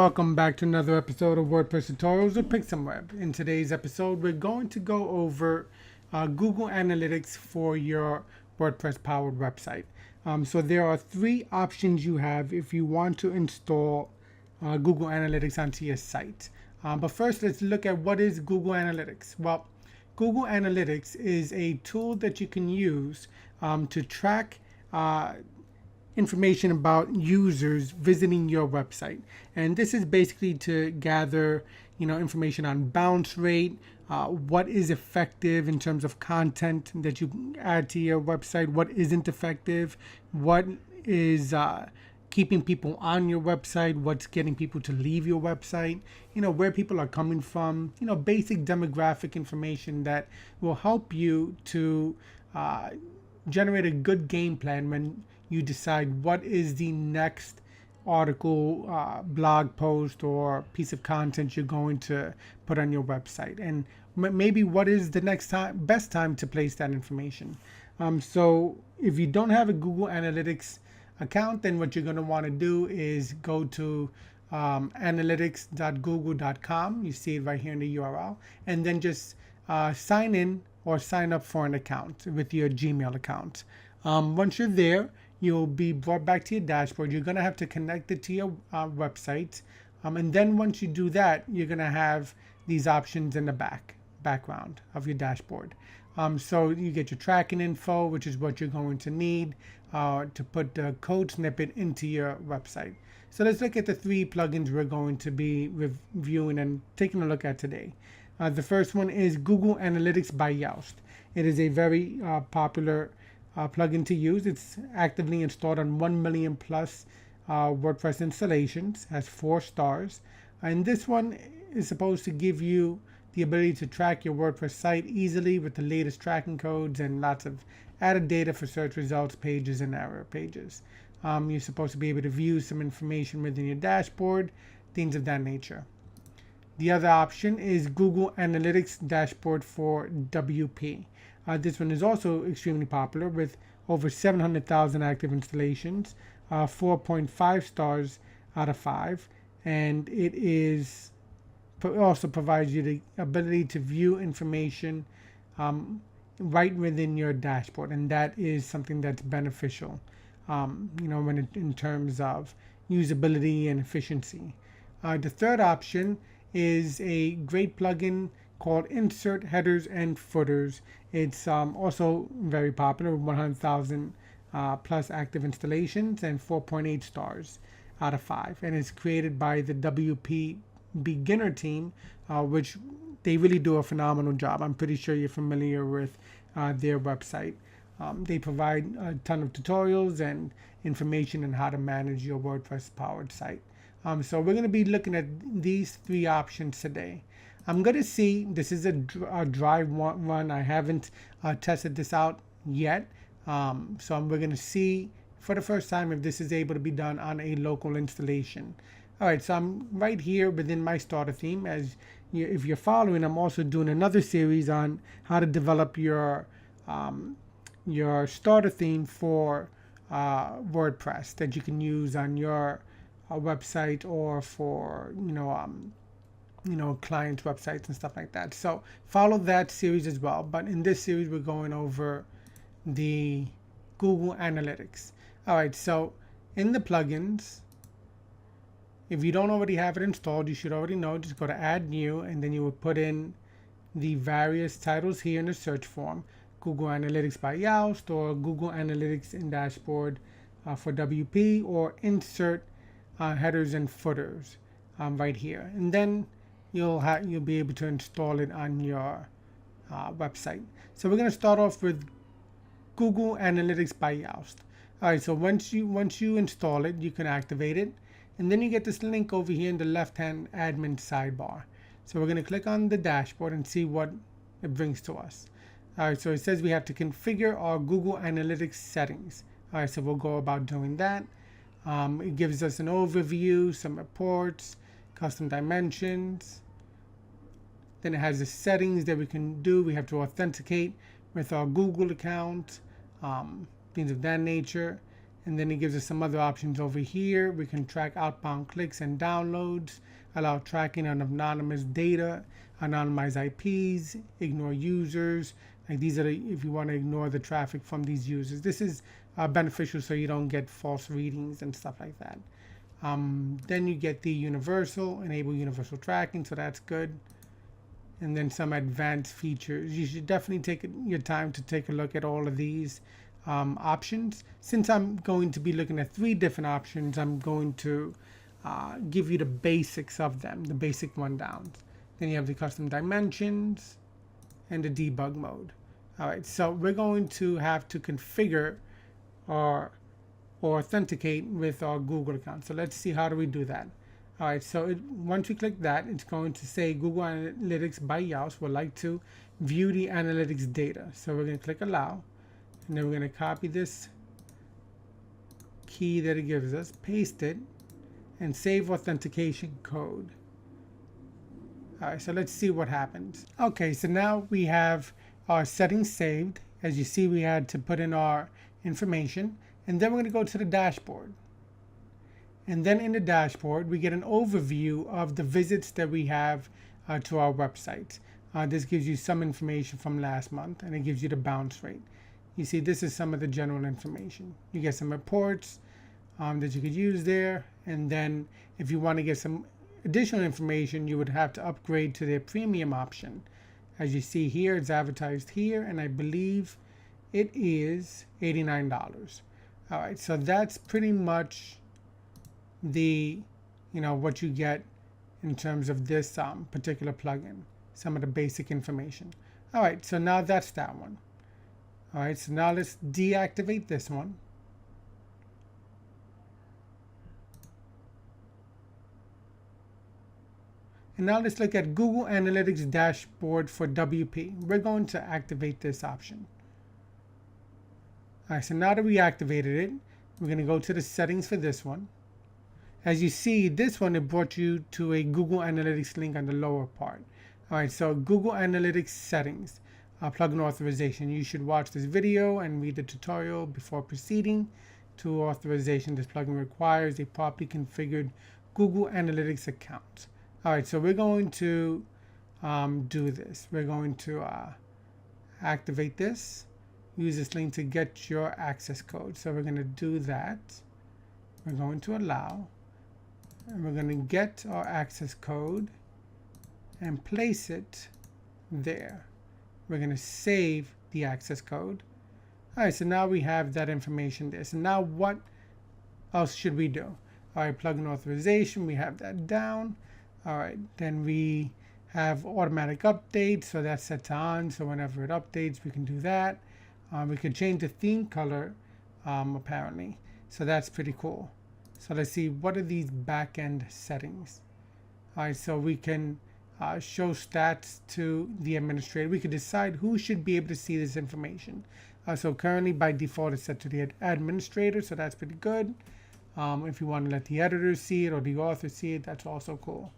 Welcome back to another episode of WordPress Tutorials with Pixelweb. In today's episode, we're going to go over Google Analytics for your WordPress powered website. So there are three options you have if you want to install Google Analytics onto your site. But first, let's look at what is Google Analytics. Well, Google Analytics is a tool that you can use to track information about users visiting your website, and this is basically to gather information on bounce rate, what is effective in terms of content that you add to your website, what isn't effective, what is keeping people on your website, what's getting people to leave your website, where people are coming from, basic demographic information that will help you to generate a good game plan when you decide what is the next article, blog post, or piece of content you're going to put on your website, and maybe what is the best time to place that information. So if you don't have a Google Analytics account, then what you're going to want to do is go to analytics.google.com. You see it right here in the URL, and then just sign in or sign up for an account with your Gmail account. Once you're there, you'll be brought back to your dashboard. You're going to have to connect it to your website. And then once you do that, you're going to have these options in the background of your dashboard. So you get your tracking info, which is what you're going to need to put the code snippet into your website. So let's look at the three plugins we're going to be reviewing and taking a look at today. The first one is Google Analytics by Yoast. It is a very popular plugin to use. It's actively installed on 1 million plus WordPress installations, has 4 stars. And this one is supposed to give you the ability to track your WordPress site easily with the latest tracking codes and lots of added data for search results pages and error pages. You're supposed to be able to view some information within your dashboard, things of that nature. The other option is Google Analytics Dashboard for WP. This one is also extremely popular with over 700,000 active installations, 4.5 stars out of 5, and it also provides you the ability to view information right within your dashboard, and that is something that's beneficial, in terms of usability and efficiency. The third option is a great plugin called Insert Headers and Footers. It's also very popular with 100,000 plus active installations and 4.8 stars out of 5. And it's created by the WP beginner team, which they really do a phenomenal job. I'm pretty sure you're familiar with their website. They provide a ton of tutorials and information on how to manage your WordPress powered site. So we're going to be looking at these three options today. I'm going to see, this is a dry run. I haven't tested this out yet. So we're going to see for the first time if this is able to be done on a local installation. All right, so I'm right here within my starter theme. If you're following, I'm also doing another series on how to develop your starter theme for WordPress that you can use on your website or for clients' websites and stuff like that. So follow that series as well. But in this series, we're going over the Google Analytics. All right, so in the plugins, if you don't already have it installed, you should already know. Just go to Add New, and then you will put in the various titles here in the search form: Google Analytics by Yoast, or Google Analytics in Dashboard for WP, or Insert Headers and Footers right here. And then you'll be able to install it on your website. So we're going to start off with Google Analytics by Yoast. All right, so once you install it, you can activate it, and then you get this link over here in the left-hand admin sidebar. So we're going to click on the dashboard and see what it brings to us. All right, so it says we have to configure our Google Analytics settings. All right, so we'll go about doing that. It gives us an overview, some reports, custom dimensions. Then it has the settings that we can do. We have to authenticate with our Google account, things of that nature. And then it gives us some other options over here. We can track outbound clicks and downloads, allow tracking on anonymous data, anonymize IPs, ignore users. Like these are if you want to ignore the traffic from these users. This is beneficial so you don't get false readings and stuff like that. Then you get the enable universal tracking, so that's good. And then some advanced features. You should definitely take your time to take a look at all of these options. Since I'm going to be looking at 3 different options, I'm going to give you the basics of them, the basic rundowns. Then you have the custom dimensions and the debug mode. All right, so we're going to have to configure or authenticate with our Google account. So let's see, how do we do that? All right, so once we click that, it's going to say Google Analytics by Yoast would like to view the analytics data. So we're going to click allow, and then we're going to copy this key that it gives us, paste it, and save authentication code. All right, so let's see what happens. Okay, so now we have our settings saved. As you see, we had to put in our information, and then we're going to go to the dashboard. And then in the dashboard, we get an overview of the visits that we have to our website. This gives you some information from last month, and it gives you the bounce rate. You see, this is some of the general information. You get some reports that you could use there. And then if you want to get some additional information, you would have to upgrade to their premium option. As you see here, it's advertised here, and I believe it is $89. All right, so that's pretty much what you get in terms of this particular plugin, some of the basic information. All right, so now that's that one. All right, so now let's deactivate this one. And now let's look at Google Analytics dashboard for WP. We're going to activate this option. All right, so now that we activated it, we're going to go to the settings for this one. As you see, this one, it brought you to a Google Analytics link on the lower part. All right, so Google Analytics settings, plugin authorization. You should watch this video and read the tutorial before proceeding to authorization. This plugin requires a properly configured Google Analytics account. All right, so we're going to do this. We're going to activate this. Use this link to get your access code. So we're going to do that. We're going to allow. And we're going to get our access code and place it there. We're going to save the access code. All right, so now we have that information there. So now what else should we do? All right, plugin authorization, we have that down. All right, then we have automatic updates, so that's set to on. So whenever it updates, we can do that. We could change the theme color, apparently. So that's pretty cool. So let's see, what are these back-end settings? All right, so we can show stats to the administrator. We could decide who should be able to see this information. So currently, by default, it's set to the administrator, so that's pretty good. If you want to let the editor see it or the author see it, that's also cool.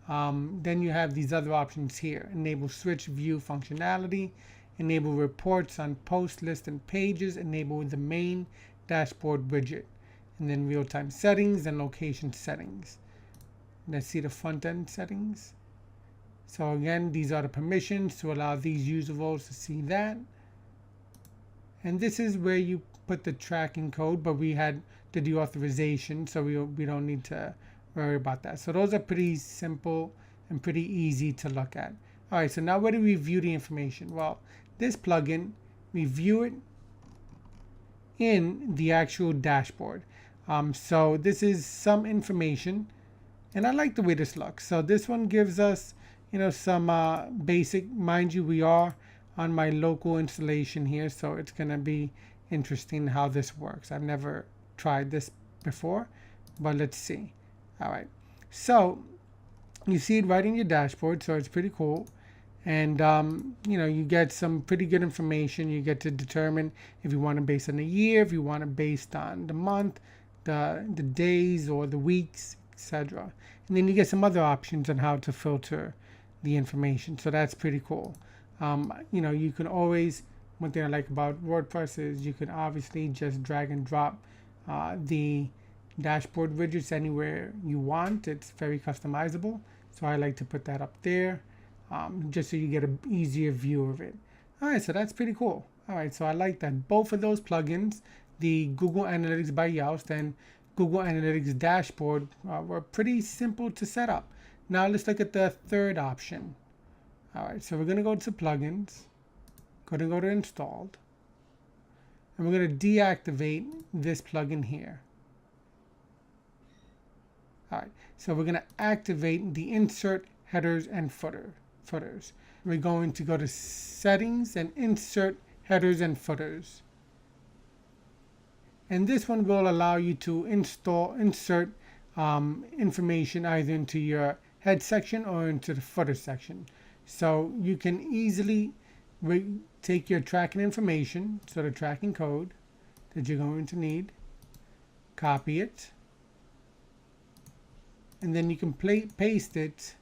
Then you have these other options here. Enable switch view functionality, enable reports on post, list, and pages, enable the main dashboard widget, and then real-time settings and location settings. Let's see the front-end settings. So again, these are the permissions to allow these user roles to see that. And this is where you put the tracking code, but we had the deauthorization, so we don't need to worry about that. So those are pretty simple and pretty easy to look at. All right, so now where do we view the information? Well, this plugin, we view it in the actual dashboard. So this is some information, and I like the way this looks. So this one gives us, some basic, mind you, we are on my local installation here, so it's going to be interesting how this works. I've never tried this before, but let's see. All right, so you see it right in your dashboard, so it's pretty cool. And you get some pretty good information. You get to determine if you want it based on the year, if you want it based on the month, the days or the weeks, etc. And then you get some other options on how to filter the information, so that's pretty cool. You can always, one thing I like about WordPress is you can obviously just drag and drop the dashboard widgets anywhere you want. It's very customizable, so I like to put that up there, just so you get an easier view of it. All right, so that's pretty cool. All right, so I like that. Both of those plugins, the Google Analytics by Yoast and Google Analytics Dashboard, were pretty simple to set up. Now let's look at the third option. All right, so we're going to go to plugins, go to installed, and we're going to deactivate this plugin here. All right, so we're going to activate the insert headers and footers. We're going to go to settings and insert headers and footers. And this one will allow you to insert information either into your head section or into the footer section. So you can easily take your tracking information, so the tracking code that you're going to need, copy it, and then you can paste it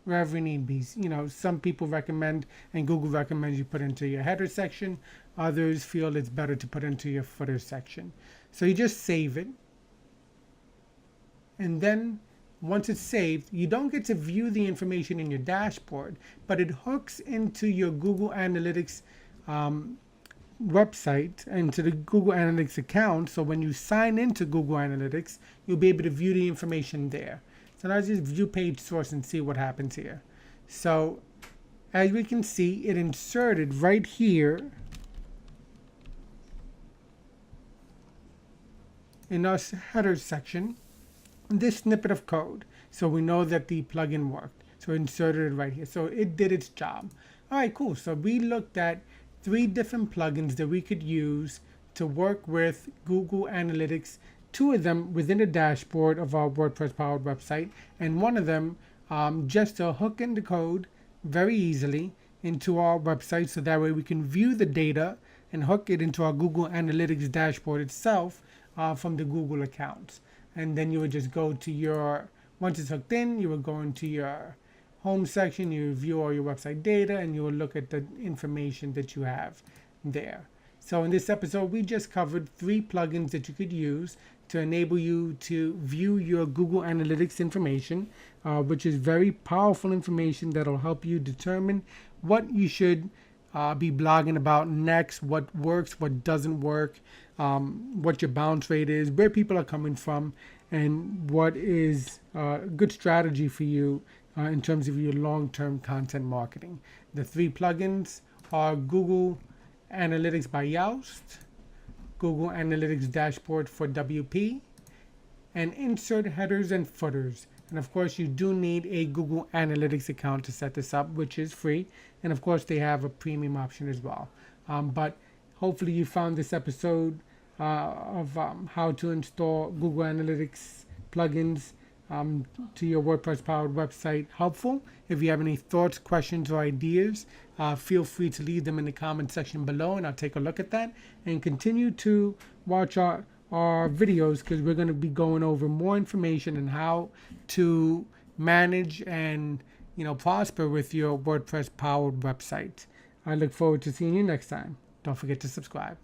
wherever you need be. You know, some people recommend, and Google recommends, you put into your header section. Others feel it's better to put into your footer section. So you just save it, and then once it's saved, you don't get to view the information in your dashboard, but it hooks into your Google Analytics website, into the Google Analytics account. So when you sign into Google Analytics, you'll be able to view the information there. So now just view page source and see what happens here. So as we can see, it inserted right here in our header section this snippet of code. So we know that the plugin worked. So inserted it right here. So it did its job. All right, cool. So we looked at 3 different plugins that we could use to work with Google Analytics. 2 of them within the dashboard of our WordPress powered website, and 1 of them just to hook in the code very easily into our website, so that way we can view the data and hook it into our Google Analytics dashboard itself from the Google accounts. And then you would just go to your, once it's hooked in, you would go into your home section, you view all your website data, and you will look at the information that you have there. So in this episode, we just covered 3 plugins that you could use to enable you to view your Google Analytics information, which is very powerful information that will help you determine what you should be blogging about next, what works, what doesn't work, what your bounce rate is, where people are coming from, and what is a good strategy for you in terms of your long-term content marketing. The 3 plugins are Google Analytics by Yoast, Google Analytics Dashboard for WP, and insert headers and footers. And of course, you do need a Google Analytics account to set this up, which is free. And of course, they have a premium option as well. But hopefully you found this episode of how to install Google Analytics plugins to your WordPress powered website helpful. If you have any thoughts, questions, or ideas, feel free to leave them in the comment section below, and I'll take a look at that. And continue to watch our videos, because we're going to be going over more information on how to manage and prosper with your WordPress powered website. I look forward to seeing you next time. Don't forget to subscribe.